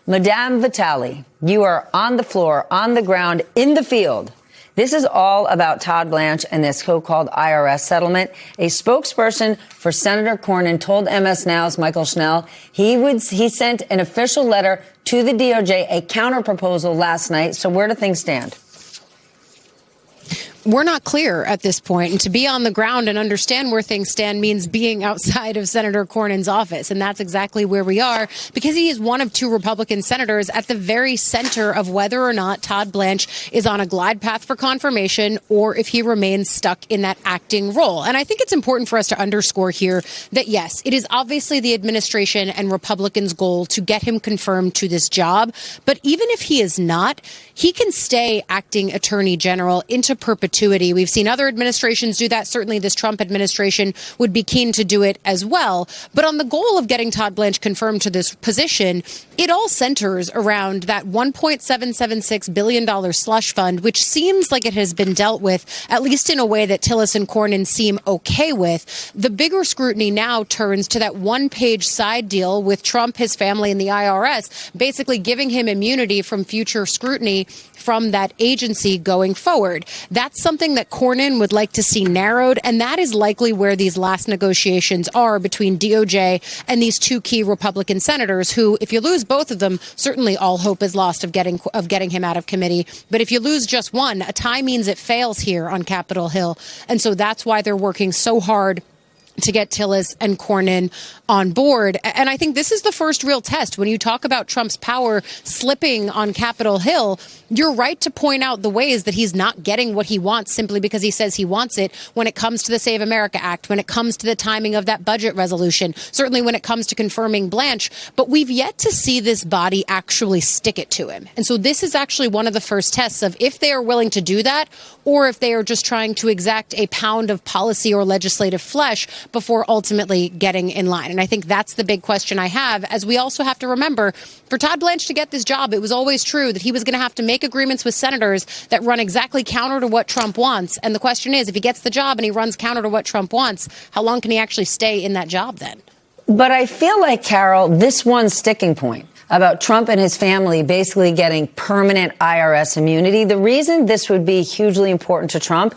Madame Vitale, you are on the floor, on the ground, in the field. This is all about Todd Blanche and this so-called IRS settlement. A spokesperson for Senator Cornyn told MS Now's Michael Schnell he sent an official letter to the DOJ, a counterproposal last night. So where do things stand? We're not clear at this point, and to be on the ground and understand where things stand means being outside of Senator Cornyn's office, and that's exactly where we are, because he is one of two Republican senators at the very center of whether or not Todd Blanche is on a glide path for confirmation or if he remains stuck in that acting role. And I think it's important for us to underscore here that, yes, it is obviously the administration and Republicans' goal to get him confirmed to this job, but even if he is not, he can stay acting attorney general into perpetuity. We've seen other administrations do that. Certainly this Trump administration would be keen to do it as well. But on the goal of getting Todd Blanche confirmed to this position, it all centers around that $1.776 billion slush fund, which seems like it has been dealt with, at least in a way that Tillis and Cornyn seem okay with. The bigger scrutiny now turns to that one-page side deal with Trump, his family, and the IRS, basically giving him immunity from future scrutiny from that agency going forward. That's something that Cornyn would like to see narrowed, and that is likely where these last negotiations are between DOJ and these two key Republican senators who, if you lose both of them, certainly all hope is lost of getting him out of committee. But if you lose just one, a tie means it fails here on Capitol Hill. And so that's why they're working so hard to get Tillis and Cornyn on board. And I think this is the first real test. When you talk about Trump's power slipping on Capitol Hill, you're right to point out the ways that he's not getting what he wants simply because he says he wants it when it comes to the Save America Act, when it comes to the timing of that budget resolution, certainly when it comes to confirming Blanche. But we've yet to see this body actually stick it to him. And so this is actually one of the first tests of if they are willing to do that or if they are just trying to exact a pound of policy or legislative flesh before ultimately getting in line. And I think that's the big question I have, as we also have to remember, for Todd Blanche to get this job, it was always true that he was going to have to make agreements with senators that run exactly counter to what Trump wants. And the question is, if he gets the job and he runs counter to what Trump wants, how long can he actually stay in that job then? But I feel like, Carol, this one sticking point about Trump and his family basically getting permanent IRS immunity. The reason this would be hugely important to Trump,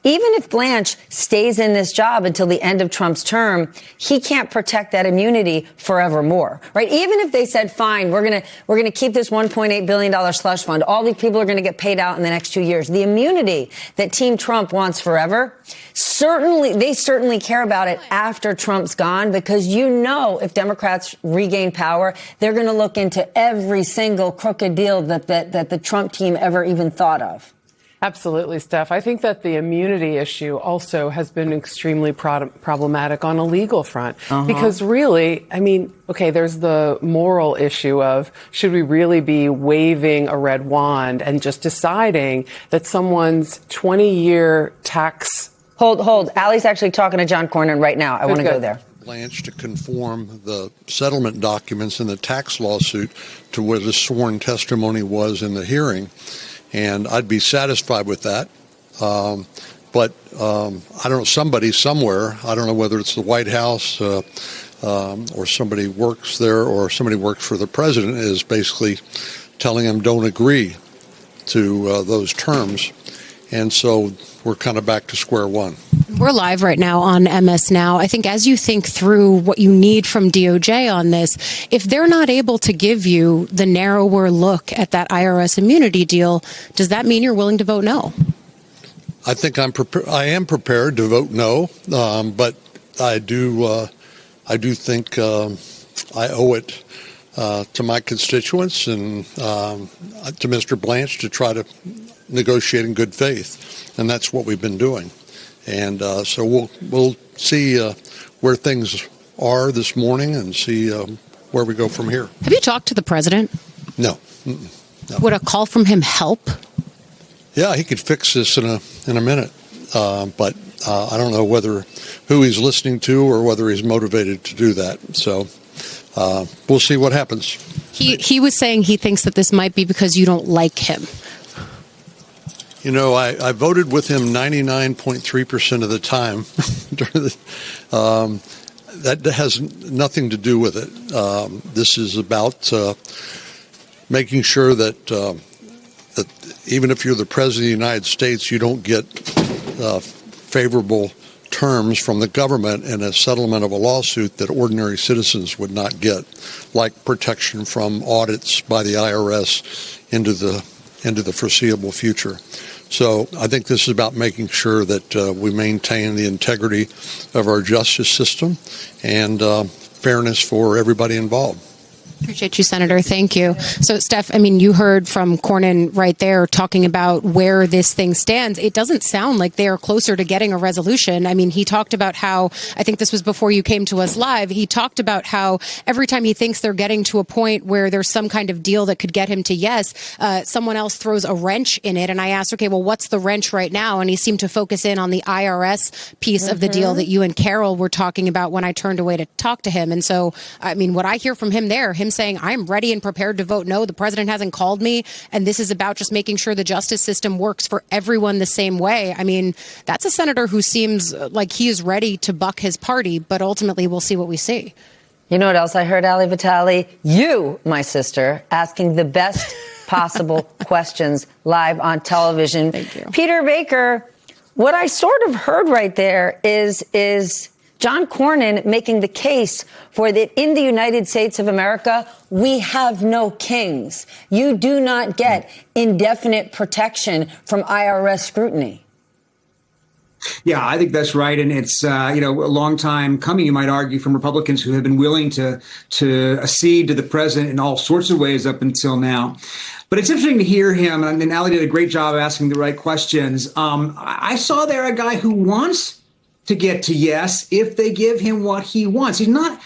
even if Blanche stays in this job until the end of Trump's term, he can't protect that immunity forevermore, right? Even if they said, fine, we're going to keep this $1.8 billion slush fund. All these people are going to get paid out in the next 2 years. The immunity that Team Trump wants forever, they certainly care about it after Trump's gone, because if Democrats regain power, they're going to look into every single crooked deal that the Trump team ever even thought of. Absolutely, Steph. I think that the immunity issue also has been extremely problematic on a legal front. Because really, I mean, okay, there's the moral issue of should we really be waving a red wand and just deciding that someone's 20-year tax... Hold. Allie's actually talking to John Cornyn right now. I want to go there. Blanche to conform the settlement documents in the tax lawsuit to where the sworn testimony was in the hearing. And I'd be satisfied with that. But I don't know, somebody somewhere, I don't know whether it's the White House or somebody works there or somebody works for the president, is basically telling him don't agree to those terms. And so we're kind of back to square one. We're live right now on MS Now. I think as you think through what you need from DOJ on this, if they're not able to give you the narrower look at that IRS immunity deal, does that mean you're willing to vote no? I think I am prepared to vote no, but I do think I owe it to my constituents and to Mr. Blanche to try to negotiate in good faith, and that's what we've been doing. And so we'll see where things are this morning and see where we go from here. Have you talked to the president? No. No. Would a call from him help? Yeah, he could fix this in a minute, but I don't know who he's listening to or whether he's motivated to do that. So we'll see what happens. He was saying he thinks that this might be because you don't like him. You know, I voted with him 99.3% of the time. That has nothing to do with it. This is about making sure that even if you're the president of the United States, you don't get favorable terms from the government in a settlement of a lawsuit that ordinary citizens would not get, like protection from audits by the IRS into the foreseeable future. So I think this is about making sure that we maintain the integrity of our justice system and fairness for everybody involved. Appreciate you, Senator. Thank you. So, Steph, I mean, you heard from Cornyn right there talking about where this thing stands. It doesn't sound like they are closer to getting a resolution. I mean, he talked about how, I think this was before you came to us live, he talked about how every time he thinks they're getting to a point where there's some kind of deal that could get him to yes, someone else throws a wrench in it. And I asked, okay, well, what's the wrench right now? And he seemed to focus in on the IRS piece of the deal that you and Carol were talking about when I turned away to talk to him. And so, I mean, what I hear from him there, him saying, I'm ready and prepared to vote no. The president hasn't called me. And this is about just making sure the justice system works for everyone the same way. I mean, that's a senator who seems like he is ready to buck his party, but ultimately we'll see what we see. You know what else I heard, Ali Vitali? You, my sister, asking the best possible questions live on television. Thank you. Peter Baker, what I sort of heard right there is John Cornyn making the case for that in the United States of America, we have no kings. You do not get indefinite protection from IRS scrutiny. Yeah, I think that's right. And it's, a long time coming, you might argue, from Republicans who have been willing to accede to the president in all sorts of ways up until now. But it's interesting to hear him. And Ali did a great job asking the right questions. I saw there a guy who wants to get to yes if they give him what he wants. He's not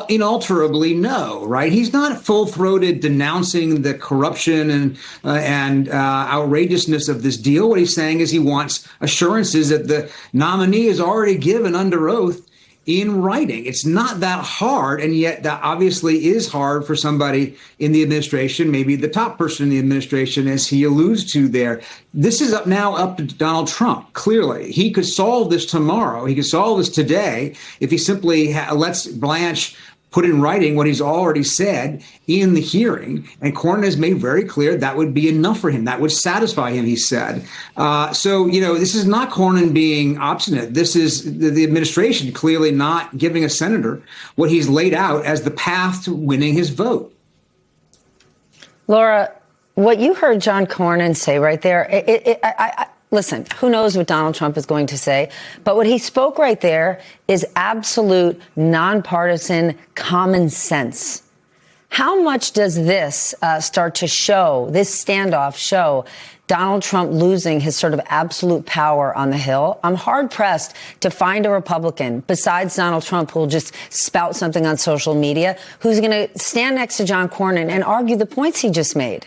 inalterably no, right? He's not full-throated denouncing the corruption and outrageousness of this deal. What he's saying is he wants assurances that the nominee is already given under oath in writing. It's not that hard, and yet that obviously is hard for somebody in the administration, maybe the top person in the administration, as he alludes to there. This is now up to Donald Trump, clearly. He could solve this tomorrow. He could solve this today if he simply lets Blanche put in writing what he's already said in the hearing. And Cornyn has made very clear that would be enough for him. That would satisfy him, he said. So, this is not Cornyn being obstinate. This is the administration clearly not giving a senator what he's laid out as the path to winning his vote. Laura, what you heard John Cornyn say right there, listen, who knows what Donald Trump is going to say? But what he spoke right there is absolute nonpartisan common sense. How much does this start to show, this standoff show, Donald Trump losing his sort of absolute power on the Hill? I'm hard-pressed to find a Republican besides Donald Trump who will just spout something on social media who's going to stand next to John Cornyn and argue the points he just made.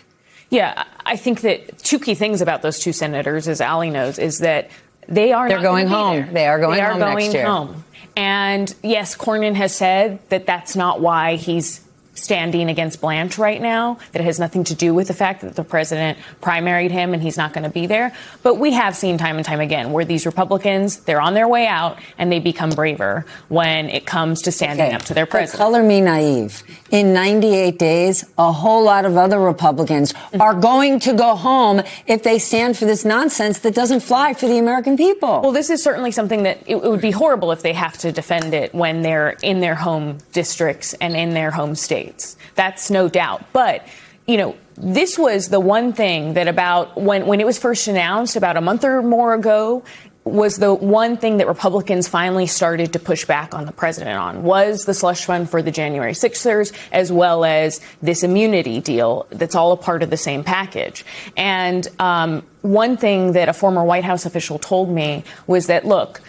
Yeah, I think that two key things about those two senators, as Ali knows, is that they're going home. They are going home next year. And yes, Cornyn has said that that's not why he's standing against Blanche right now, that it has nothing to do with the fact that the president primaried him and he's not going to be there. But we have seen time and time again where these Republicans, they're on their way out and they become braver when it comes to standing up to their president. Color me naive. In 98 days, a whole lot of other Republicans are going to go home if they stand for this nonsense that doesn't fly for the American people. Well, this is certainly something that it would be horrible if they have to defend it when they're in their home districts and in their home states. That's no doubt. But, this was the one thing that about when it was first announced about a month or more ago was the one thing that Republicans finally started to push back on the president on was the slush fund for the January 6ers, as well as this immunity deal that's all a part of the same package. And one thing that a former White House official told me was that, look,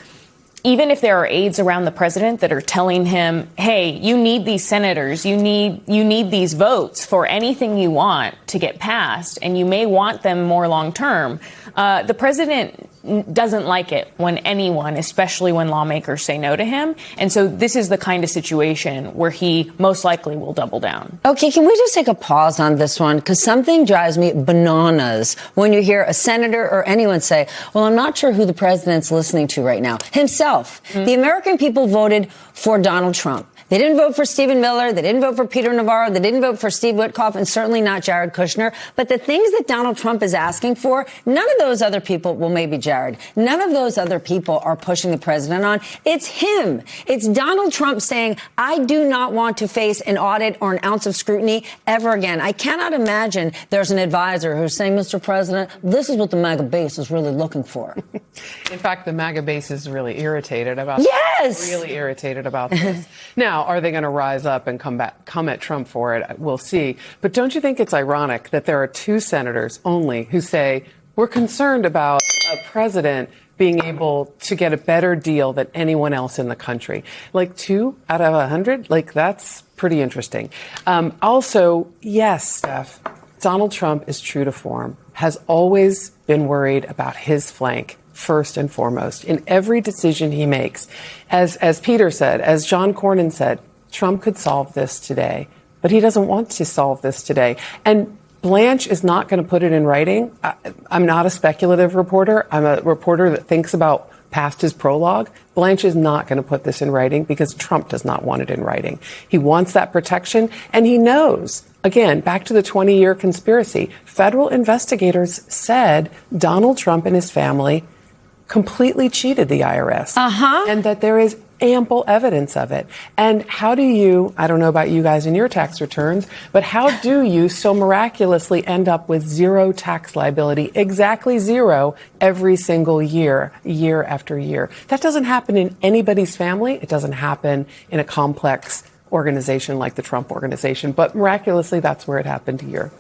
even if there are aides around the president that are telling him, hey, you need these senators, you need these votes for anything you want to get passed, and you may want them more long term, the president doesn't like it when anyone, especially when lawmakers, say no to him. And so this is the kind of situation where he most likely will double down. Okay, can we just take a pause on this one? Because something drives me bananas when you hear a senator or anyone say, well, I'm not sure who the president's listening to right now. Himself. Mm-hmm. The American people voted for Donald Trump. They didn't vote for Stephen Miller. They didn't vote for Peter Navarro. They didn't vote for Steve Witkoff, and certainly not Jared Kushner. But the things that Donald Trump is asking for, none of those other people, well, maybe Jared, none of those other people are pushing the president on. It's him. It's Donald Trump saying, I do not want to face an audit or an ounce of scrutiny ever again. I cannot imagine there's an advisor who's saying, Mr. President, this is what the MAGA base is really looking for. In fact, the MAGA base is really irritated about Yes! Really irritated about this. Now, are they going to rise up and come at Trump for it? We'll see. But don't you think it's ironic that there are 2 senators only who say, we're concerned about a president being able to get a better deal than anyone else in the country? Like 2 out of 100? Like, that's pretty interesting. Also, yes, Steph, Donald Trump is true to form, has always been worried about his flank first and foremost in every decision he makes. As Peter said, as John Cornyn said, Trump could solve this today, but he doesn't want to solve this today. And Blanche is not going to put it in writing. I'm not a speculative reporter. I'm a reporter that thinks about past his prologue. Blanche is not going to put this in writing because Trump does not want it in writing. He wants that protection, and he knows. Again, back to the 20-year conspiracy. Federal investigators said Donald Trump and his family completely cheated the IRS. And that there is ample evidence of it. And how do you, I don't know about you guys in your tax returns, but how do you so miraculously end up with 0 tax liability, exactly 0 every single year, year after year? That doesn't happen in anybody's family. It doesn't happen in a complex organization like the Trump organization, but miraculously that's where it happened here.